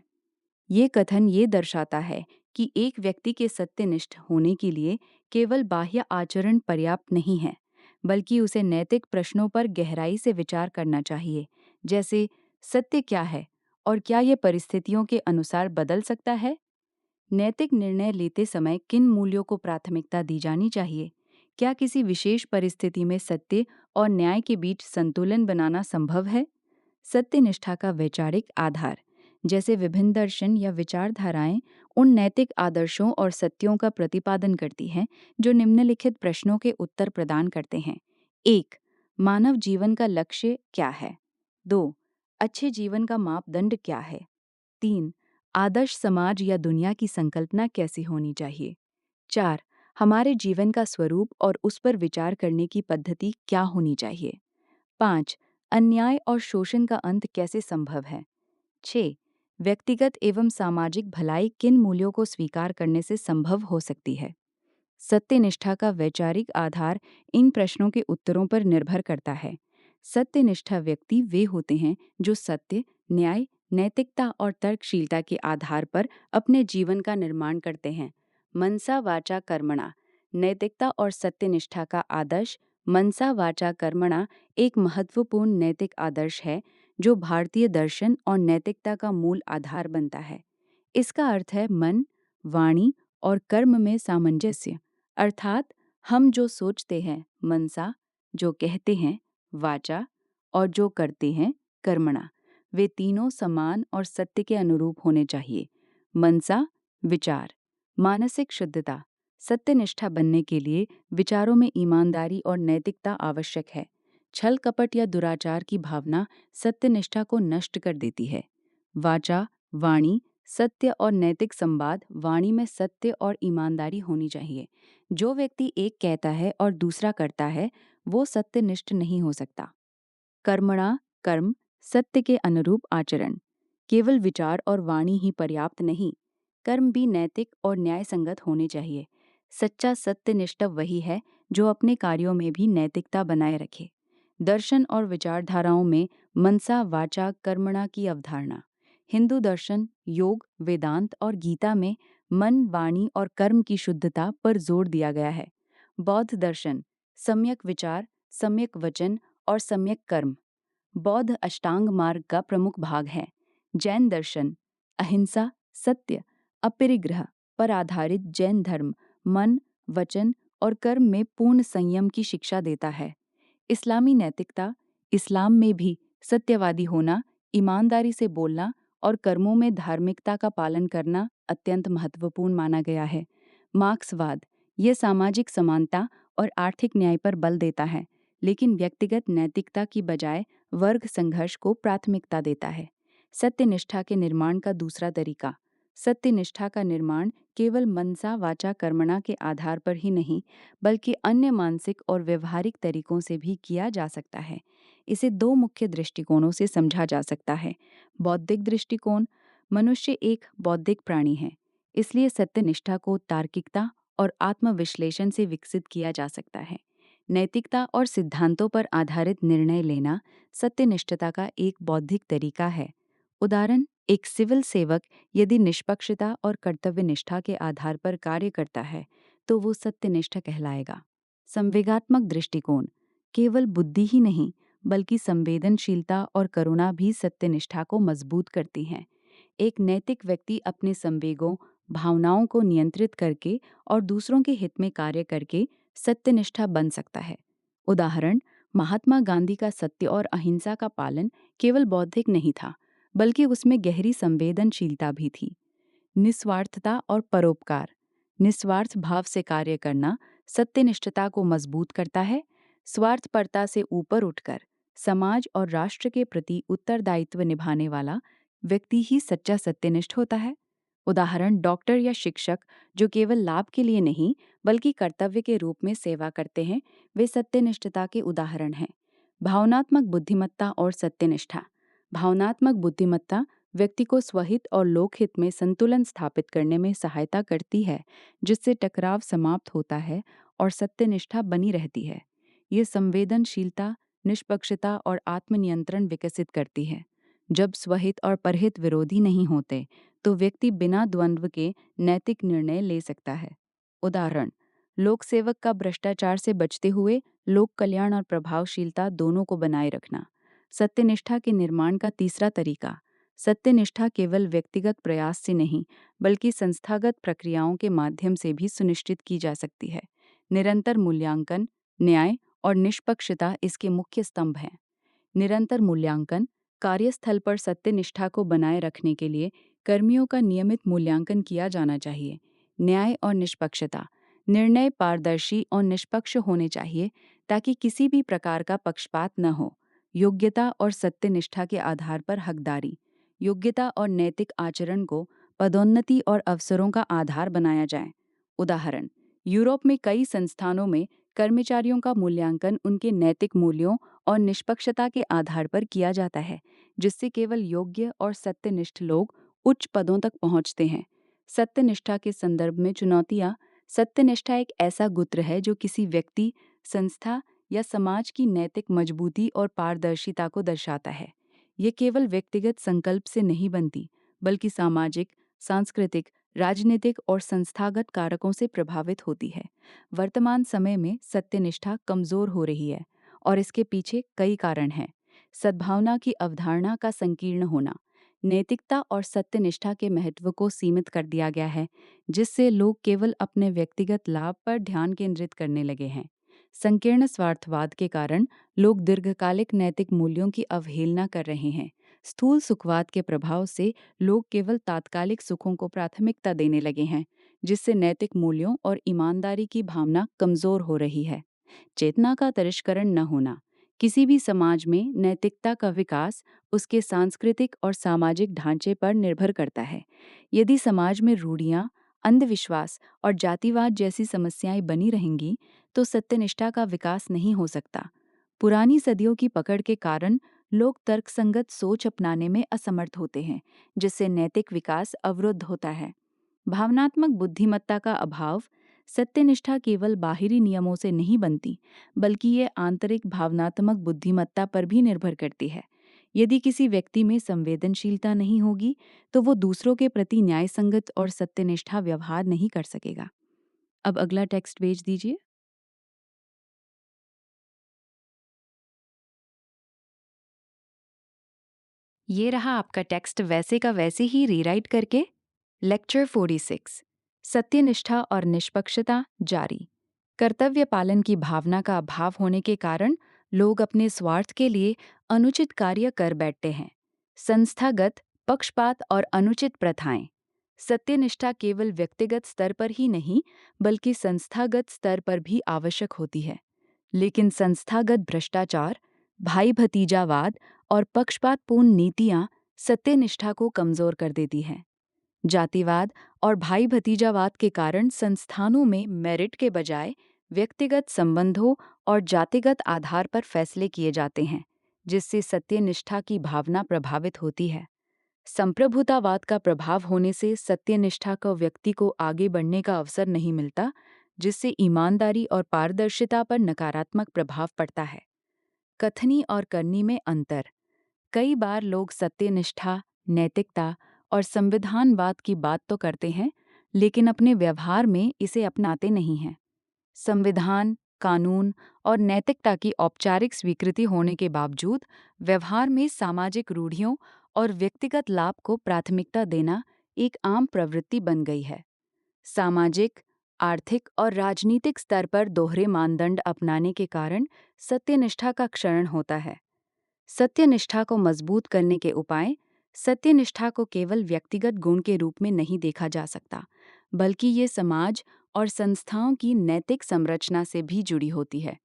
ये कथन ये दर्शाता है कि एक व्यक्ति के सत्यनिष्ठ होने के लिए केवल बाह्य आचरण पर्याप्त नहीं है, बल्कि उसे नैतिक प्रश्नों पर गहराई से विचार करना चाहिए, जैसे सत्य क्या है और क्या ये परिस्थितियों के अनुसार बदल सकता है? नैतिक निर्णय लेते समय किन मूल्यों को प्राथमिकता दी जानी चाहिए? क्या किसी विशेष परिस्थिति में सत्य और न्याय के बीच संतुलन बनाना संभव है? सत्यनिष्ठा का वैचारिक आधार, जैसे विभिन्न दर्शन या विचारधाराएं उन नैतिक आदर्शों और सत्यों का प्रतिपादन करती हैं जो निम्नलिखित प्रश्नों के उत्तर प्रदान करते हैं। 1. मानव जीवन का लक्ष्य क्या है? 2. अच्छे जीवन का मापदंड क्या है? 3. आदर्श समाज या दुनिया की संकल्पना कैसी होनी चाहिए? 4. हमारे जीवन का स्वरूप और उस पर विचार करने की पद्धति क्या होनी चाहिए? 5. अन्याय और शोषण का अंत कैसे संभव है? 6. व्यक्तिगत एवं सामाजिक भलाई किन मूल्यों को स्वीकार करने से संभव हो सकती है? सत्यनिष्ठा का वैचारिक आधार इन प्रश्नों के उत्तरों पर निर्भर करता है। सत्यनिष्ठा व्यक्ति वे होते हैं जो सत्य, न्याय, नैतिकता और तर्कशीलता के आधार पर अपने जीवन का निर्माण करते हैं। मनसा वाचा कर्मणा। नैतिकता और सत्यनिष्ठा का आदर्श मनसा वाचा कर्मणा एक महत्वपूर्ण नैतिक आदर्श है जो भारतीय दर्शन और नैतिकता का मूल आधार बनता है। इसका अर्थ है मन, वाणी और कर्म में सामंजस्य, अर्थात हम जो सोचते हैं मनसा, जो कहते हैं वाचा और जो करते हैं कर्मणा, वे तीनों समान और सत्य के अनुरूप होने चाहिए। मनसा विचार, मानसिक शुद्धता। सत्यनिष्ठा बनने के लिए विचारों में ईमानदारी और नैतिकता आवश्यक है। छल कपट या दुराचार की भावना सत्यनिष्ठा को नष्ट कर देती है। वाचा, वाणी, सत्य और नैतिक संवाद। वाणी में सत्य और ईमानदारी होनी चाहिए। जो व्यक्ति एक कहता है और दूसरा करता है, वो सत्यनिष्ठ नहीं हो सकता। कर्मणा कर्म, सत्य के अनुरूप आचरण। केवल विचार और वाणी ही पर्याप्त नहीं, कर्म भी नैतिक और न्यायसंगत होने चाहिए। सच्चा सत्यनिष्ठ वही है जो अपने कार्यों में भी नैतिकता बनाए रखे। दर्शन और विचारधाराओं में मनसा वाचा कर्मणा की अवधारणा। हिंदू दर्शन, योग, वेदांत और गीता में मन, वाणी और कर्म की शुद्धता पर जोर दिया गया है। बौद्ध दर्शन सम्यक विचार, सम्यक वचन और सम्यक कर्म बौद्ध अष्टांग मार्ग का प्रमुख भाग है। जैन दर्शन अहिंसा, सत्य, अपरिग्रह पर आधारित जैन धर्म मन, वचन और कर्म में पूर्ण संयम की शिक्षा देता है। इस्लामी नैतिकता इस्लाम में भी सत्यवादी होना, ईमानदारी से बोलना और कर्मों में धार्मिकता का पालन करना अत्यंत महत्वपूर्ण माना गया है। मार्क्सवाद ये सामाजिक समानता और आर्थिक न्याय पर बल देता है, लेकिन व्यक्तिगत नैतिकता की बजाय वर्ग संघर्ष को प्राथमिकता देता है। सत्यनिष्ठा के निर्माण का दूसरा तरीका। सत्यनिष्ठा का निर्माण केवल मनसा वाचा कर्मणा के आधार पर ही नहीं, बल्कि अन्य मानसिक और व्यवहारिक तरीकों से भी किया जा सकता है। इसे दो मुख्य दृष्टिकोणों से समझा जा सकता है। बौद्धिक दृष्टिकोण। मनुष्य एक बौद्धिक प्राणी है, इसलिए सत्यनिष्ठा को तार्किकता और आत्मविश्लेषण से विकसित किया जा सकता है। नैतिकता और सिद्धांतों पर आधारित निर्णय लेना सत्यनिष्ठता का एक बौद्धिक तरीका है। उदाहरण, एक सिविल सेवक यदि निष्पक्षता और कर्तव्यनिष्ठा के आधार पर कार्य करता है, तो वो सत्यनिष्ठ कहलाएगा। संवेगात्मक दृष्टिकोण। केवल बुद्धि ही नहीं, बल्कि संवेदनशीलता और करुणा भी सत्यनिष्ठा को मजबूत करती हैं। एक नैतिक व्यक्ति अपने संवेगों, भावनाओं को नियंत्रित करके और दूसरों के हित में कार्य करके सत्यनिष्ठा बन सकता है। उदाहरण, महात्मा गांधी का सत्य और अहिंसा का पालन केवल बौद्धिक नहीं था, बल्कि उसमें गहरी संवेदनशीलता भी थी। निस्वार्थता और परोपकार। निस्वार्थ भाव से कार्य करना सत्यनिष्ठता को मजबूत करता है। स्वार्थपरता से ऊपर उठकर समाज और राष्ट्र के प्रति उत्तरदायित्व निभाने वाला व्यक्ति ही सच्चा सत्यनिष्ठ होता है। उदाहरण, डॉक्टर या शिक्षक जो केवल लाभ के लिए नहीं, बल्कि कर्तव्य के रूप में सेवा करते हैं, वे सत्यनिष्ठता के उदाहरण हैं। भावनात्मक बुद्धिमत्ता और सत्यनिष्ठा। भावनात्मक बुद्धिमत्ता व्यक्ति को स्वहित और लोकहित में संतुलन स्थापित करने में सहायता करती है, जिससे टकराव समाप्त होता है और सत्यनिष्ठा बनी रहती है। ये संवेदनशीलता, निष्पक्षता और आत्मनियंत्रण विकसित करती है। जब स्वहित और परहित विरोधी नहीं होते, तो व्यक्ति बिना द्वंद्व के नैतिक निर्णय ले सकता है। उदाहरण, लोक सेवक का भ्रष्टाचार से बचते हुए लोक कल्याण और प्रभावशीलता दोनों को बनाए रखना। सत्यनिष्ठा के निर्माण का तीसरा तरीका। सत्यनिष्ठा केवल व्यक्तिगत प्रयास से नहीं, बल्कि संस्थागत प्रक्रियाओं के माध्यम से भी सुनिश्चित की जा सकती है। निरंतर मूल्यांकन, न्याय और निष्पक्षता इसके मुख्य स्तंभ हैं। निरंतर मूल्यांकन। कार्यस्थल पर सत्यनिष्ठा को बनाए रखने के लिए कर्मियों का नियमित मूल्यांकन किया जाना चाहिए। न्याय और निष्पक्षता। निर्णय पारदर्शी और निष्पक्ष होने चाहिए, ताकि किसी भी प्रकार का पक्षपात न हो। योग्यता और सत्यनिष्ठा के आधार पर हकदारी। योग्यता और नैतिक आचरण को पदोन्नति और अवसरों का आधार बनाया जाए। उदाहरण, यूरोप में कई संस्थानों में कर्मचारियों का मूल्यांकन उनके नैतिक मूल्यों और निष्पक्षता के आधार पर किया जाता है, जिससे केवल योग्य और सत्यनिष्ठ लोग उच्च पदों तक पहुंचते हैं। सत्यनिष्ठा के संदर्भ में चुनौतियां। सत्यनिष्ठा एक ऐसा गुत्र है जो किसी व्यक्ति, संस्था या समाज की नैतिक मजबूती और पारदर्शिता को दर्शाता है। ये केवल व्यक्तिगत संकल्प से नहीं बनती, बल्कि सामाजिक, सांस्कृतिक, राजनीतिक और संस्थागत कारकों से प्रभावित होती है। वर्तमान समय में सत्यनिष्ठा कमजोर हो रही है, और इसके पीछे कई कारण हैं। सद्भावना की अवधारणा का संकीर्ण होना। नैतिकता और सत्यनिष्ठा के महत्व को सीमित कर दिया गया है, जिससे लोग केवल अपने व्यक्तिगत लाभ पर ध्यान केंद्रित करने लगे हैं। संकीर्ण स्वार्थवाद के कारण लोग दीर्घकालिक नैतिक मूल्यों की अवहेलना कर रहे हैं। स्थूल सुखवाद के प्रभाव से लोग केवल तात्कालिक सुखों को प्राथमिकता देने लगे हैं, जिससे नैतिक मूल्यों और ईमानदारी की भावना कमजोर हो रही है। चेतना का तिरस्करण न होना। किसी भी समाज में नैतिकता का विकास उसके सांस्कृतिक और सामाजिक ढांचे पर निर्भर करता है। यदि समाज में रूढ़ियां, अंधविश्वास और जातिवाद जैसी समस्याएं बनी रहेंगी, तो सत्यनिष्ठा का विकास नहीं हो सकता। पुरानी सदियों की पकड़ के कारण लोग तर्कसंगत सोच अपनाने में असमर्थ होते हैं, जिससे नैतिक विकास अवरुद्ध होता है। भावनात्मक बुद्धिमत्ता का अभाव। सत्यनिष्ठा केवल बाहरी नियमों से नहीं बनती, बल्कि ये आंतरिक भावनात्मक बुद्धिमत्ता पर भी निर्भर करती है। यदि किसी व्यक्ति में संवेदनशीलता नहीं होगी, तो वो दूसरों के प्रति न्यायसंगत और सत्यनिष्ठा व्यवहार नहीं कर सकेगा। अब अगला टेक्स्ट भेज दीजिए। ये रहा आपका टेक्स्ट वैसे का वैसे ही रीराइट करके। लेक्चर 46, सत्यनिष्ठा और निष्पक्षता जारी। कर्तव्य पालन की भावना का अभाव होने के कारण लोग अपने स्वार्थ के लिए अनुचित कार्य कर बैठते हैं। संस्थागत, पक्षपात और अनुचित प्रथाएं। सत्यनिष्ठा केवल व्यक्तिगत स्तर पर ही नहीं बल्कि संस्थागत स्तर पर भी आवश्यक होती है। लेकिन संस्थागत भ्रष्टाचार, भाई भतीजावाद और पक्षपातपूर्ण नीतियां सत्यनिष्ठा को कमजोर कर देती हैं। जातिवाद और भाई भतीजावाद के कारण संस्थानों में मेरिट के बजाय व्यक्तिगत संबंधों और जातिगत आधार पर फैसले किए जाते हैं, जिससे सत्यनिष्ठा की भावना प्रभावित होती है। संप्रभुतावाद का प्रभाव होने से सत्यनिष्ठा का व्यक्ति को आगे बढ़ने का अवसर नहीं मिलता, जिससे ईमानदारी और पारदर्शिता पर नकारात्मक प्रभाव पड़ता है। कथनी और करनी में अंतर। कई बार लोग सत्यनिष्ठा, नैतिकता और संविधानवाद की बात तो करते हैं, लेकिन अपने व्यवहार में इसे अपनाते नहीं हैं। संविधान, कानून और नैतिकता की औपचारिक स्वीकृति होने के बावजूद व्यवहार में सामाजिक रूढ़ियों और व्यक्तिगत लाभ को प्राथमिकता देना एक आम प्रवृत्ति बन गई है। सामाजिक, आर्थिक और राजनीतिक स्तर पर दोहरे मानदंड अपनाने के कारण सत्यनिष्ठा का क्षरण होता है। सत्यनिष्ठा को मजबूत करने के उपाय। सत्यनिष्ठा को केवल व्यक्तिगत गुण के रूप में नहीं देखा जा सकता, बल्कि ये समाज और संस्थाओं की नैतिक संरचना से भी जुड़ी होती है।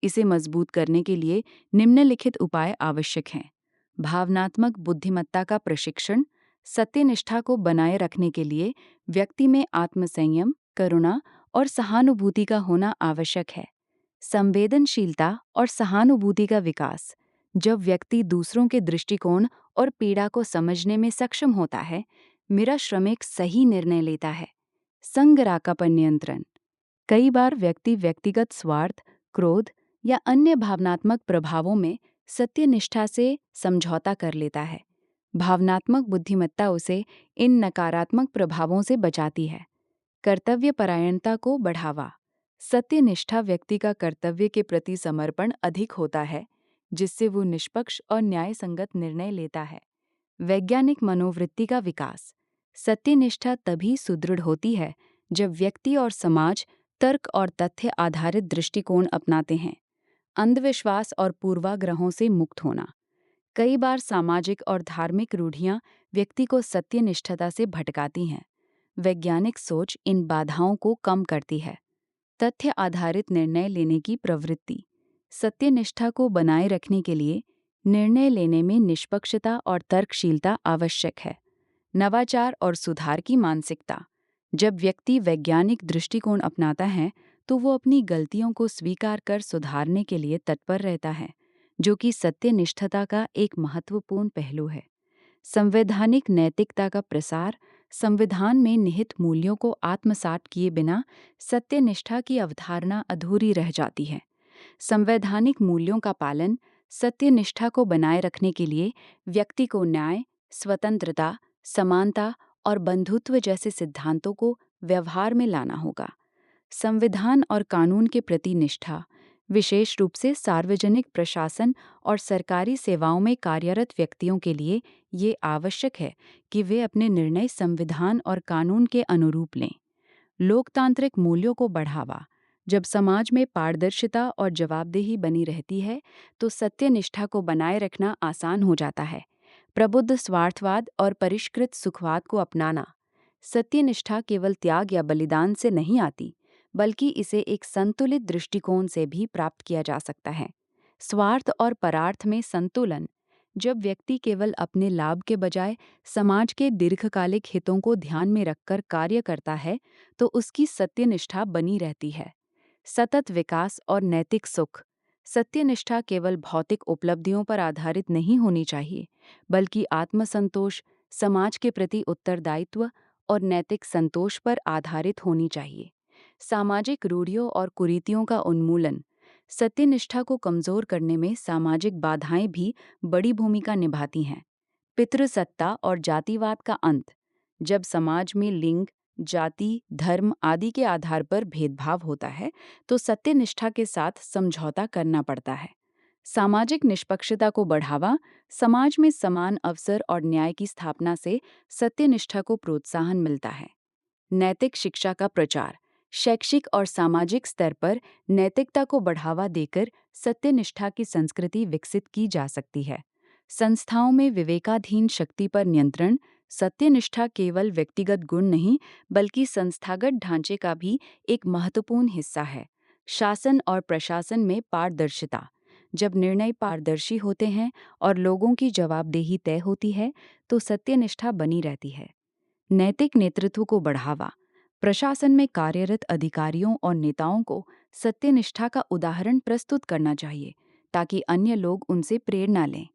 इसे मजबूत करने के लिए निम्नलिखित उपाय आवश्यक हैं। भावनात्मक बुद्धिमत्ता का प्रशिक्षण। सत्यनिष्ठा को बनाए रखने के लिए व्यक्ति में आत्मसंयम, करुणा और सहानुभूति का होना आवश्यक है। संवेदनशीलता और सहानुभूति का विकास। जब व्यक्ति दूसरों के दृष्टिकोण और पीड़ा को समझने में सक्षम होता है, मेरा श्रमिक सही निर्णय लेता है। संगराका पर नियंत्रण। कई बार व्यक्ति व्यक्तिगत स्वार्थ, क्रोध या अन्य भावनात्मक प्रभावों में सत्यनिष्ठा से समझौता कर लेता है। भावनात्मक बुद्धिमत्ता उसे इन नकारात्मक प्रभावों से बचाती है। कर्तव्यपरायणता को बढ़ावा। सत्यनिष्ठा व्यक्ति का कर्तव्य के प्रति समर्पण अधिक होता है, जिससे वो निष्पक्ष और न्यायसंगत निर्णय लेता है। वैज्ञानिक मनोवृत्ति का विकास। सत्यनिष्ठा तभी सुदृढ़ होती है जब व्यक्ति और समाज तर्क और तथ्य आधारित दृष्टिकोण अपनाते हैं। अंधविश्वास और पूर्वाग्रहों से मुक्त होना। कई बार सामाजिक और धार्मिक रूढ़ियां व्यक्ति को सत्यनिष्ठता से भटकाती हैं। वैज्ञानिक सोच इन बाधाओं को कम करती है। तथ्य आधारित निर्णय लेने की प्रवृत्ति। सत्यनिष्ठा को बनाए रखने के लिए निर्णय लेने में निष्पक्षता और तर्कशीलता आवश्यक है। नवाचार और सुधार की मानसिकता। जब व्यक्ति वैज्ञानिक दृष्टिकोण अपनाता है तो वो अपनी गलतियों को स्वीकार कर सुधारने के लिए तत्पर रहता है, जो कि सत्यनिष्ठता का एक महत्वपूर्ण पहलू है। संवैधानिक नैतिकता का प्रसार। संविधान में निहित मूल्यों को आत्मसात किए बिना सत्यनिष्ठा की अवधारणा अधूरी रह जाती है। संवैधानिक मूल्यों का पालन। सत्यनिष्ठा को बनाए रखने के लिए व्यक्ति को न्याय, स्वतंत्रता, समानता और बंधुत्व जैसे सिद्धांतों को व्यवहार में लाना होगा। संविधान और कानून के प्रति निष्ठा। विशेष रूप से सार्वजनिक प्रशासन और सरकारी सेवाओं में कार्यरत व्यक्तियों के लिए ये आवश्यक है कि वे अपने निर्णय संविधान और कानून के अनुरूप लें। लोकतांत्रिक मूल्यों को बढ़ावा। जब समाज में पारदर्शिता और जवाबदेही बनी रहती है तो सत्यनिष्ठा को बनाए रखना आसान हो जाता है। प्रबुद्ध स्वार्थवाद और परिष्कृत सुखवाद को अपनाना। सत्यनिष्ठा केवल त्याग या बलिदान से नहीं आती, बल्कि इसे एक संतुलित दृष्टिकोण से भी प्राप्त किया जा सकता है। स्वार्थ और परार्थ में संतुलन। जब व्यक्ति केवल अपने लाभ के बजाय समाज के दीर्घकालिक हितों को ध्यान में रखकर कार्य करता है तो उसकी सत्यनिष्ठा बनी रहती है। सतत विकास और नैतिक सुख। सत्यनिष्ठा केवल भौतिक उपलब्धियों पर आधारित नहीं होनी चाहिए, बल्कि आत्मसंतोष, समाज के प्रति उत्तरदायित्व और नैतिक संतोष पर आधारित होनी चाहिए। सामाजिक रूढ़ियों और कुरीतियों का उन्मूलन। सत्यनिष्ठा को कमजोर करने में सामाजिक बाधाएं भी बड़ी भूमिका निभाती हैं। पितृसत्ता और जातिवाद का अंत। जब समाज में लिंग, जाति, धर्म आदि के आधार पर भेदभाव होता है तो सत्यनिष्ठा के साथ समझौता करना पड़ता है। सामाजिक निष्पक्षता को बढ़ावा। समाज में समान अवसर और न्याय की स्थापना से सत्यनिष्ठा को प्रोत्साहन मिलता है। नैतिक शिक्षा का प्रचार। शैक्षिक और सामाजिक स्तर पर नैतिकता को बढ़ावा देकर सत्यनिष्ठा की संस्कृति विकसित की जा सकती है। संस्थाओं में विवेकाधीन शक्ति पर नियंत्रण, सत्यनिष्ठा केवल व्यक्तिगत गुण नहीं बल्कि संस्थागत ढांचे का भी एक महत्वपूर्ण हिस्सा है। शासन और प्रशासन में पारदर्शिता। जब निर्णय पारदर्शी होते हैं और लोगों की जवाबदेही तय होती है, तो सत्यनिष्ठा बनी रहती है। नैतिक नेतृत्व को बढ़ावा। प्रशासन में कार्यरत अधिकारियों और नेताओं को सत्यनिष्ठा का उदाहरण प्रस्तुत करना चाहिए ताकि अन्य लोग उनसे प्रेरणा लें।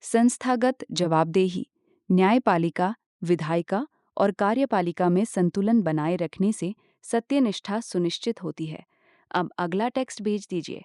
संस्थागत जवाबदेही। न्यायपालिका, विधायिका और कार्यपालिका में संतुलन बनाए रखने से सत्यनिष्ठा सुनिश्चित होती है। अब अगला टेक्स्ट भेज दीजिए।